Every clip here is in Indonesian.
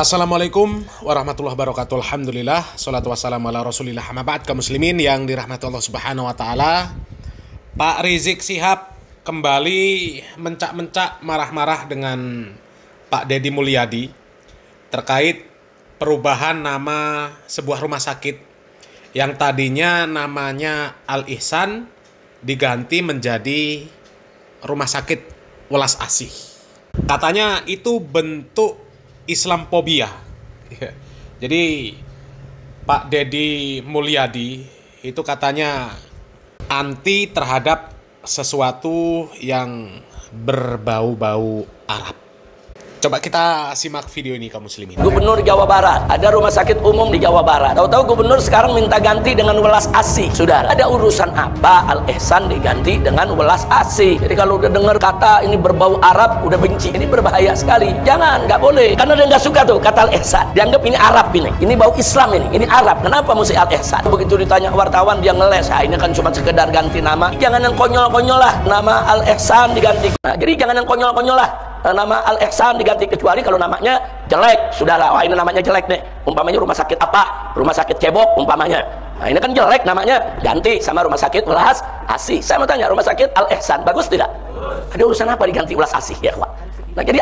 Assalamualaikum warahmatullahi wabarakatuh. Alhamdulillah, salatu wassalamu ala rasulillah. Amma ba'd, kaum muslimin yang dirahmati Allah subhanahu wa ta'ala. Pak Rizik Syihab kembali mencak-mencak marah-marah dengan Pak Deddy Mulyadi terkait perubahan nama sebuah rumah sakit yang tadinya namanya Al Ihsan diganti menjadi Rumah Sakit Welas Asih. Katanya itu bentuk Islamophobia. Jadi Pak Deddy Mulyadi itu katanya anti terhadap sesuatu yang berbau-bau Arab. Coba kita simak video ini kaum muslimin. Gubernur Jawa Barat, ada rumah sakit umum di Jawa Barat. Tahu-tahu gubernur sekarang minta ganti dengan Welas Asih. Sudah ada urusan apa Al Ihsan diganti dengan Welas Asih? Jadi kalau udah dengar kata ini berbau Arab, udah benci. Ini berbahaya sekali. Jangan, nggak boleh. Karena dia nggak suka tuh kata Al Ihsan. Dianggap ini Arab ini. Ini bau Islam ini Arab. Kenapa mesti Al Ihsan? Begitu ditanya wartawan dia ngeles. Ini kan cuma sekedar ganti nama. Jangan yang konyol-konyol lah. Nama Al Ihsan diganti. Nah, jadi jangan yang konyol-konyol lah. Nama Al Ihsan diganti, kecuali kalau namanya jelek. Sudahlah, wah ini namanya jelek nih. Umpamanya rumah sakit apa? Rumah sakit Cebok umpamanya. Nah ini kan jelek namanya, ganti sama Rumah Sakit Welas Asih. Saya mau tanya, Rumah Sakit Al Ihsan bagus tidak? Ada urusan apa diganti Welas Asih ya, Pak? Nah jadi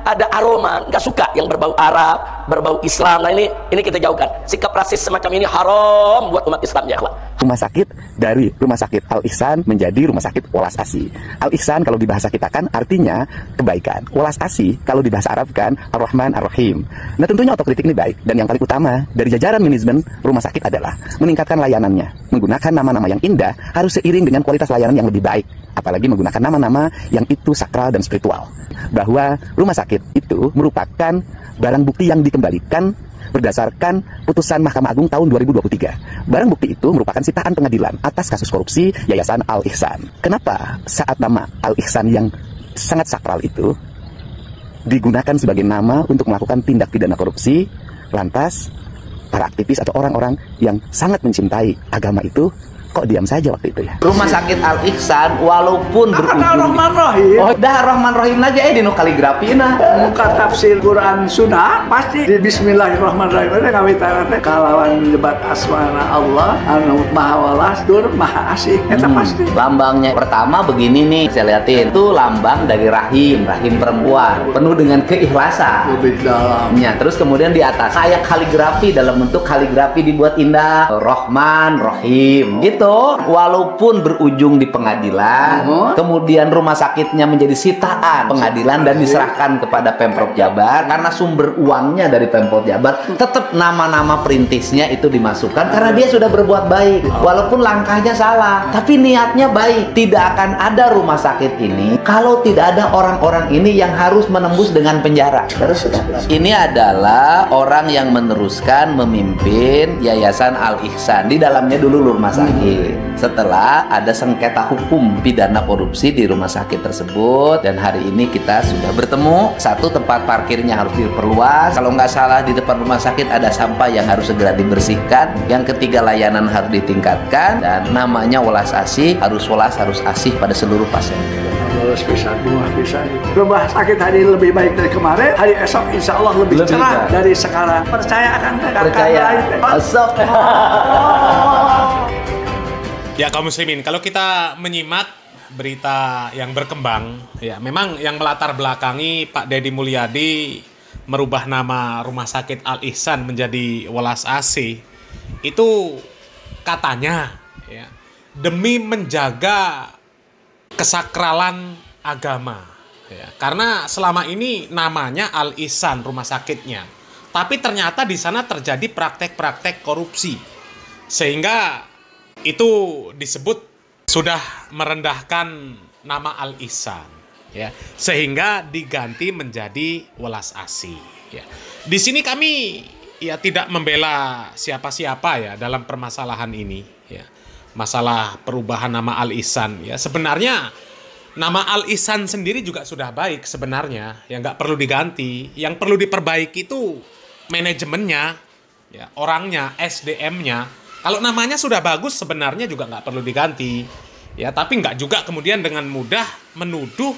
ada aroma, nggak suka yang berbau Arab, berbau Islam. Nah ini kita jauhkan. Sikap rasis semacam ini haram buat umat Islam ya, Pak. Rumah sakit dari Rumah Sakit Al Ihsan menjadi Rumah Sakit Welas Asih. Al Ihsan kalau dibahasa kita kan artinya kebaikan. Welas Asih kalau dibahasa Arab kan Ar-Rahman Ar-Rahim. Nah tentunya otokritik ini baik, dan yang paling utama dari jajaran manajemen rumah sakit adalah meningkatkan layanannya. Menggunakan nama-nama yang indah harus seiring dengan kualitas layanan yang lebih baik. Apalagi menggunakan nama-nama yang itu sakral dan spiritual. Bahwa rumah sakit itu merupakan barang bukti yang dikembalikan berdasarkan putusan Mahkamah Agung tahun 2023. Barang bukti itu merupakan sitaan pengadilan atas kasus korupsi Yayasan Al Ihsan. Kenapa saat nama Al Ihsan yang sangat sakral itu digunakan sebagai nama untuk melakukan tindak pidana korupsi, lantas para aktivis atau orang-orang yang sangat mencintai agama itu kok diam saja waktu itu ya? Rumah Sakit Al Ihsan walaupun berujung Rahman Rahim. Oh, dah Rahman Rahim aja dino kaligrafi nah. Muka tafsir Quran Sunnah pasti di Bismillahirrahmanirrahim ada ngawitanana kalawan menyebat asmana Allah anu Maha Welas Dur Maha Asih. Eta pasti. Lambangnya pertama begini nih, saya liatin. Itu lambang dari rahim perempuan, penuh dengan keikhlasan. Lebih dalamnya. Terus kemudian di atas kayak kaligrafi dalam bentuk kaligrafi dibuat indah, Rahman Rahim gitu. Walaupun berujung di pengadilan, kemudian rumah sakitnya menjadi sitaan pengadilan dan diserahkan kepada Pemprov Jabar karena sumber uangnya dari Pemprov Jabar, tetap nama-nama perintisnya itu dimasukkan karena dia sudah berbuat baik. Walaupun langkahnya salah, tapi niatnya baik. Tidak akan ada rumah sakit ini kalau tidak ada orang-orang ini yang harus menembus dengan penjara. Ini adalah orang yang meneruskan memimpin Yayasan Al Ihsan. Di dalamnya dulu rumah sakit. Setelah ada sengketa hukum pidana korupsi di rumah sakit tersebut, dan hari ini kita sudah bertemu. Satu, tempat parkirnya harus diperluas. Kalau nggak salah di depan rumah sakit ada sampah yang harus segera dibersihkan. Yang ketiga, layanan harus ditingkatkan, dan namanya Welas Asih, harus welas harus asih pada seluruh pasien. Lulus bisa, dua bisa. Rumah sakit hari ini lebih baik dari kemarin, hari esok insya Allah lebih cerah dari sekarang. Percaya akan percaya. Ya kaum muslimin, kalau kita menyimak berita yang berkembang, ya memang yang melatar belakangi Pak Deddy Mulyadi merubah nama Rumah Sakit Al Ihsan menjadi Welas Asih itu katanya ya demi menjaga kesakralan agama ya. Karena selama ini namanya Al Ihsan rumah sakitnya, tapi ternyata di sana terjadi praktek-praktek korupsi sehingga itu disebut sudah merendahkan nama Al Ihsan ya, sehingga diganti menjadi Welas Asih ya. Di sini kami ya tidak membela siapa-siapa ya dalam permasalahan ini ya. Masalah perubahan nama Al Ihsan ya, sebenarnya nama Al Ihsan sendiri juga sudah baik sebenarnya, yang nggak perlu diganti. Yang perlu diperbaiki itu manajemennya ya, orangnya, SDM-nya. Kalau namanya sudah bagus sebenarnya juga nggak perlu diganti ya, tapi nggak juga kemudian dengan mudah menuduh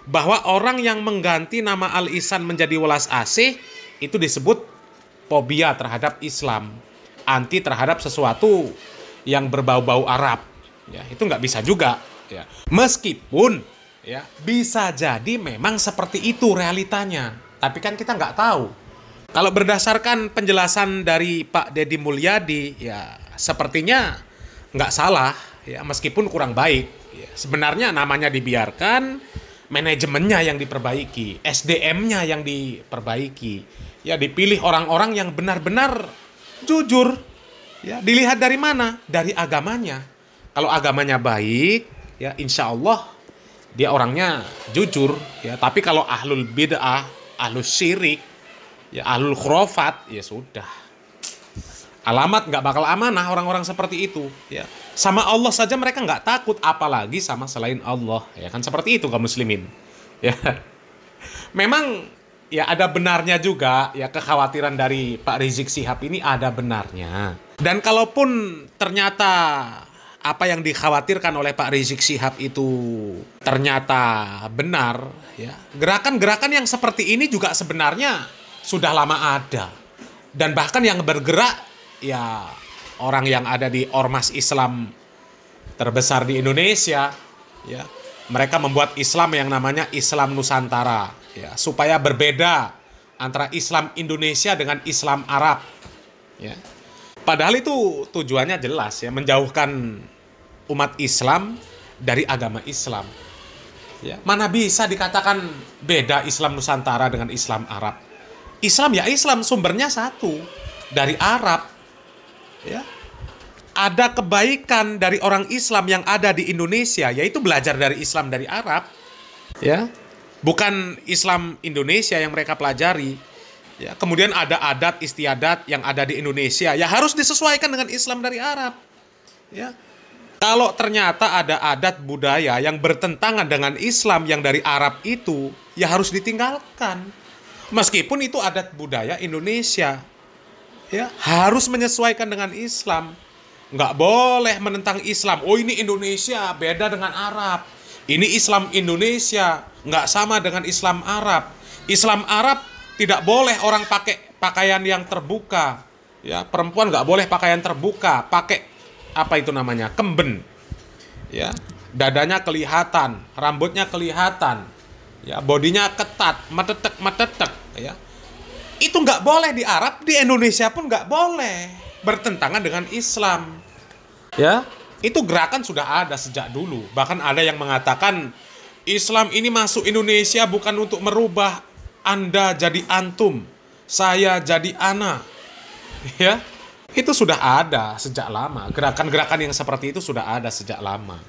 bahwa orang yang mengganti nama Al Ihsan menjadi Welas Asih itu disebut fobia terhadap Islam, anti terhadap sesuatu yang berbau-bau Arab. Ya, itu nggak bisa juga. Ya. Meskipun ya bisa jadi memang seperti itu realitanya, tapi kan kita nggak tahu. Kalau berdasarkan penjelasan dari Pak Deddy Mulyadi, ya sepertinya nggak salah, ya meskipun kurang baik. Ya, sebenarnya namanya dibiarkan, manajemennya yang diperbaiki, SDM-nya yang diperbaiki. Ya dipilih orang-orang yang benar-benar jujur. Ya dilihat dari mana? Dari agamanya. Kalau agamanya baik, ya insya Allah dia orangnya jujur. Ya tapi kalau ahlul bid'ah, ahlul syirik, ya ahlul khurafat, ya sudah. Alamat nggak bakal amanah orang-orang seperti itu. Ya sama Allah saja mereka nggak takut, apalagi sama selain Allah. Ya kan seperti itu kaum muslimin. Ya memang ya ada benarnya juga, ya kekhawatiran dari Pak Rizik Syihab ini ada benarnya. Dan kalaupun ternyata apa yang dikhawatirkan oleh Pak Rizik Syihab itu ternyata benar, ya gerakan-gerakan yang seperti ini juga sebenarnya sudah lama ada. Dan bahkan yang bergerak ya orang yang ada di ormas Islam terbesar di Indonesia, ya mereka membuat Islam yang namanya Islam Nusantara, ya supaya berbeda antara Islam Indonesia dengan Islam Arab. Ya. Padahal itu tujuannya jelas, ya menjauhkan umat Islam dari agama Islam. Ya, mana bisa dikatakan beda Islam Nusantara dengan Islam Arab? Islam ya Islam, sumbernya satu dari Arab. Ya. Ada kebaikan dari orang Islam yang ada di Indonesia, yaitu belajar dari Islam dari Arab. Ya. Bukan Islam Indonesia yang mereka pelajari. Ya, kemudian ada adat istiadat yang ada di Indonesia, ya harus disesuaikan dengan Islam dari Arab. Ya. Kalau ternyata ada adat budaya yang bertentangan dengan Islam yang dari Arab itu, ya harus ditinggalkan. Meskipun itu adat budaya Indonesia. Ya, harus menyesuaikan dengan Islam. Nggak boleh menentang Islam. Oh ini Indonesia beda dengan Arab. Ini Islam Indonesia nggak sama dengan Islam Arab. Islam Arab tidak boleh orang pakai pakaian yang terbuka. Ya, perempuan nggak boleh pakaian terbuka. Pakai apa itu namanya? Kemben. Ya, dadanya kelihatan, rambutnya kelihatan. Ya, bodinya ketat, metetek. Ya. Itu nggak boleh di Arab, di Indonesia pun nggak boleh, bertentangan dengan Islam. Ya, itu gerakan sudah ada sejak dulu. Bahkan ada yang mengatakan Islam ini masuk Indonesia bukan untuk merubah Anda jadi antum, saya jadi ana. Ya, itu sudah ada sejak lama. Gerakan-gerakan yang seperti itu sudah ada sejak lama.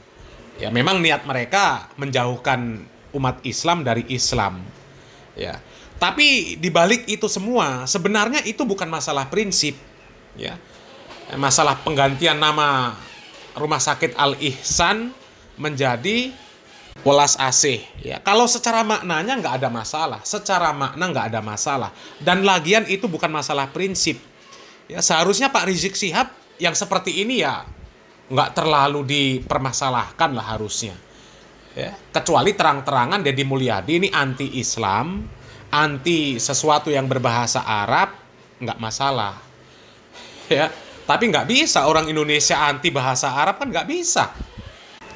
Ya, memang niat mereka menjauhkan umat Islam dari Islam. Ya. Tapi di balik itu semua, sebenarnya itu bukan masalah prinsip, ya. Masalah penggantian nama Rumah Sakit Al-Ihsan menjadi Welas Asih. Ya, kalau secara maknanya nggak ada masalah, secara makna nggak ada masalah. Dan lagian itu bukan masalah prinsip. Ya, seharusnya Pak Rizik Syihab yang seperti ini ya nggak terlalu dipermasalahkan lah harusnya. Ya, kecuali terang-terangan Deddy Mulyadi ini anti-Islam, anti sesuatu yang berbahasa Arab, nggak masalah. Ya, tapi nggak bisa orang Indonesia anti bahasa Arab, kan nggak bisa.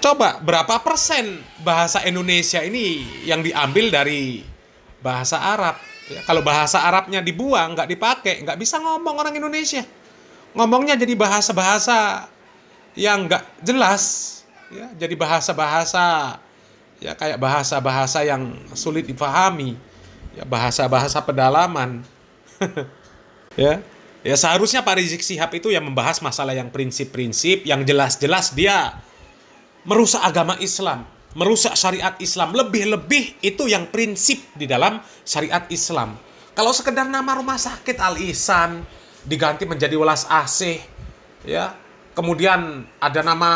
Coba berapa persen bahasa Indonesia ini yang diambil dari bahasa Arab? Ya, kalau bahasa Arabnya dibuang, nggak dipakai, nggak bisa ngomong orang Indonesia. Ngomongnya jadi bahasa-bahasa yang nggak jelas. Ya, jadi bahasa-bahasa ya kayak bahasa-bahasa yang sulit dipahami. Ya, bahasa-bahasa pedalaman. Ya. Ya seharusnya Pak Rizik Syihab itu yang membahas masalah yang prinsip-prinsip, yang jelas-jelas dia merusak agama Islam, merusak syariat Islam. Lebih-lebih itu yang prinsip di dalam syariat Islam. Kalau sekedar nama Rumah Sakit Al-Ihsan diganti menjadi Welas Asih, ya. Kemudian ada nama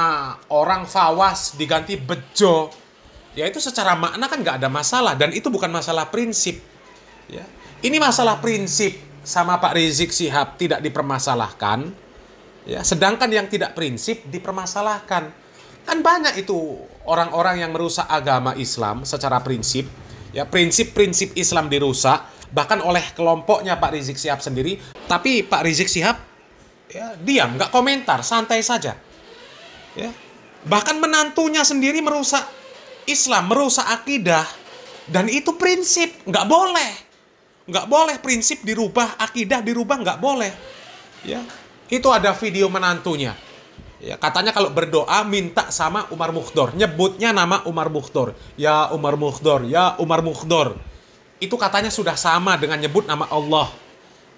orang Fawaz diganti Bejo. Ya itu secara makna kan nggak ada masalah, dan itu bukan masalah prinsip. Ya. Ini masalah prinsip sama Pak Rizik Syihab tidak dipermasalahkan, ya, sedangkan yang tidak prinsip dipermasalahkan. Kan banyak itu orang-orang yang merusak agama Islam secara prinsip, Ya, prinsip-prinsip Islam dirusak, bahkan oleh kelompoknya Pak Rizik Syihab sendiri. Tapi Pak Rizik Syihab ya, diam, nggak komentar, santai saja. Ya. Bahkan menantunya sendiri merusak Islam, merusak akidah. Dan itu prinsip, nggak boleh. Nggak boleh prinsip dirubah, akidah dirubah, nggak boleh. Ya. Itu ada video menantunya. Ya, katanya kalau berdoa minta sama Umar Mukhdor, nyebutnya nama Umar Mukhdor. Ya Umar Mukhdor, ya Umar Mukhdor. Itu katanya sudah sama dengan nyebut nama Allah.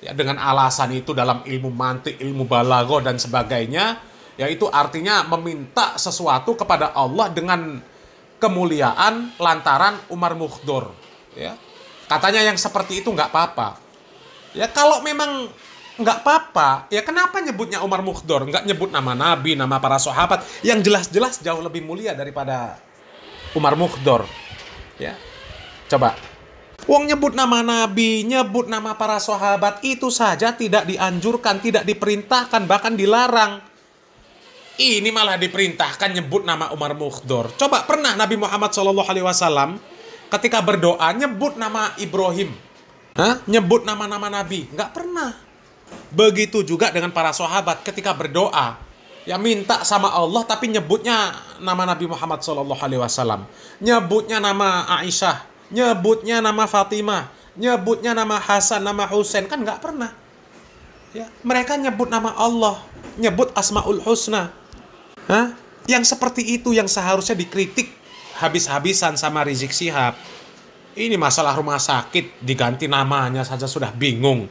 Ya, dengan alasan itu dalam ilmu mantik, ilmu balaghah dan sebagainya, yaitu artinya meminta sesuatu kepada Allah dengan kemuliaan lantaran Umar Mukhdor. Ya. Katanya yang seperti itu nggak apa-apa. Ya kalau memang nggak apa-apa, ya kenapa nyebutnya Umar Mukhdor? Nggak nyebut nama Nabi, nama para sahabat yang jelas-jelas jauh lebih mulia daripada Umar Mukhdor. Ya, coba. Wong nyebut nama Nabi, nyebut nama para sahabat itu saja tidak dianjurkan, tidak diperintahkan, bahkan dilarang. Ini malah diperintahkan nyebut nama Umar Mukhdor. Coba pernah Nabi Muhammad SAW ketika berdoa nyebut nama Ibrahim, nyebut nama-nama Nabi? Nggak pernah. Begitu juga dengan para sahabat ketika berdoa, ya minta sama Allah tapi nyebutnya nama Nabi Muhammad SAW, nyebutnya nama Aisyah, nyebutnya nama Fatimah, nyebutnya nama Hasan, nama Husain, kan nggak pernah. Ya, mereka nyebut nama Allah, nyebut Asmaul Husna. Yang seperti itu yang seharusnya dikritik habis-habisan sama Rizik Syihab. Ini masalah rumah sakit diganti namanya saja sudah bingung.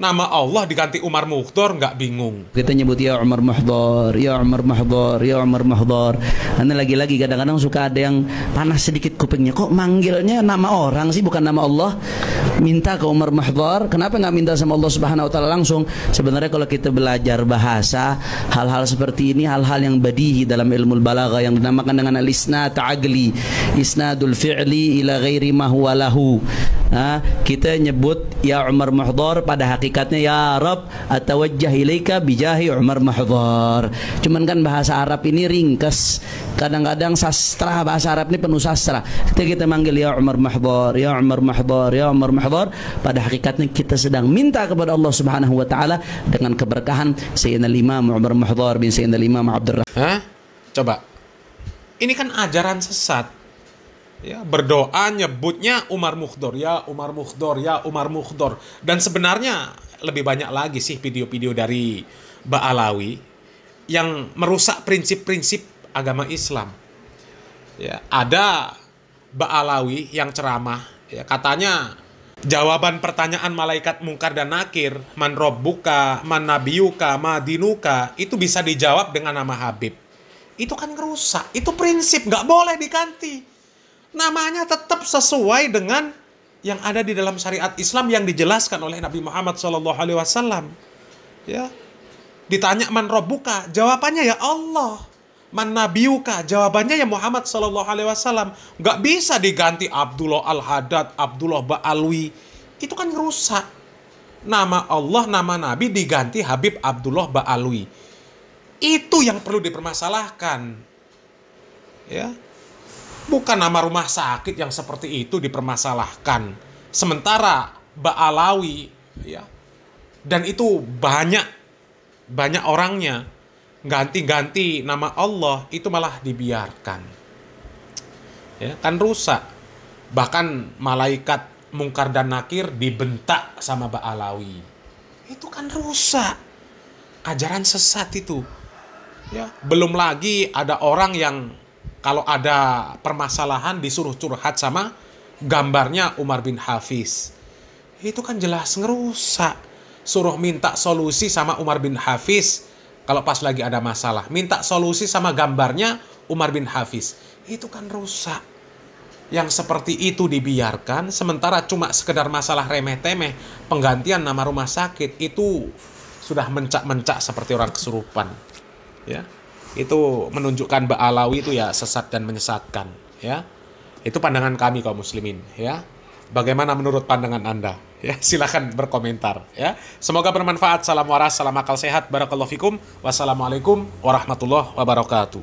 Nama Allah diganti Umar Mukhdor nggak bingung. Kita nyebut ya Umar Mukhdor, ya Umar Mukhdor, ya Umar Mukhdor. Karena lagi-lagi kadang-kadang suka ada yang panas sedikit kupingnya. Kok manggilnya nama orang sih bukan nama Allah? Minta ke Umar Mukhdor, kenapa nggak minta sama Allah Subhanahu Wa Taala langsung? Sebenarnya kalau kita belajar bahasa, hal-hal seperti ini hal-hal yang badihi dalam ilmu balaghah yang dinamakan dengan al-isnad ta'agli, isnadul fi'li ila ghairi ma huwa lahu. Kita nyebut ya Umar Mukhdor pada hakikatnya ya Rabb atawajjah ilaika bijahi Umar Mukhdor. Cuman kan bahasa Arab ini ringkas. Kadang-kadang sastra bahasa Arab ini penuh sastra. Ketika kita manggil ya Umar Mukhdor, ya Umar Mukhdor, ya Umar Mukhdor, pada hakikatnya kita sedang minta kepada Allah Subhanahu wa taala dengan keberkahan Sayyidina Imam Umar Mukhdor bin Sayyidina Imam Abdurrahman. Coba. Ini kan ajaran sesat. Ya, berdoa nyebutnya Umar Mukhdor, ya Umar Mukhdor, ya Umar Mukhdor. Dan sebenarnya lebih banyak lagi sih video-video dari Ba'alawi yang merusak prinsip-prinsip agama Islam. Ya, ada Ba'alawi yang ceramah, ya, katanya jawaban pertanyaan malaikat Mungkar dan Nakir, man robbuka, man nabiyuka, ma dinuka, itu bisa dijawab dengan nama Habib. Itu kan ngerusak, itu prinsip, nggak boleh diganti. Namanya tetap sesuai dengan yang ada di dalam syariat Islam yang dijelaskan oleh Nabi Muhammad SAW. Ya, ditanya man robbuka, jawabannya ya Allah. Man nabiyuka, jawabannya ya Muhammad SAW. Nggak bisa diganti Abdullah Al-Haddad, Abdullah Ba'alwi. Itu kan rusak. Nama Allah, nama Nabi diganti Habib Abdullah Ba'alwi. Itu yang perlu dipermasalahkan. Ya. Bukan nama rumah sakit yang seperti itu dipermasalahkan. Sementara Ba'alawi, ya, dan itu banyak orangnya ganti-ganti nama Allah, itu malah dibiarkan. Ya, kan rusak. Bahkan malaikat Mungkar dan Nakir dibentak sama Ba'alawi. Itu kan rusak. Ajaran sesat itu. Ya, belum lagi ada orang yang kalau ada permasalahan disuruh curhat sama gambarnya Umar bin Hafiz. Itu kan jelas ngerusak. Suruh minta solusi sama Umar bin Hafiz kalau pas lagi ada masalah. Minta solusi sama gambarnya Umar bin Hafiz. Itu kan rusak. Yang seperti itu dibiarkan, sementara cuma sekedar masalah remeh-temeh, penggantian nama rumah sakit, itu sudah mencak-mencak seperti orang kesurupan. Ya. Itu menunjukkan Ba'alawi itu ya sesat dan menyesatkan, ya. Itu pandangan kami kaum muslimin, ya. Bagaimana menurut pandangan Anda? Ya, silakan berkomentar, ya. Semoga bermanfaat. Salam waras, salam akal sehat. Barakallahu fikum. Wassalamualaikum warahmatullahi wabarakatuh.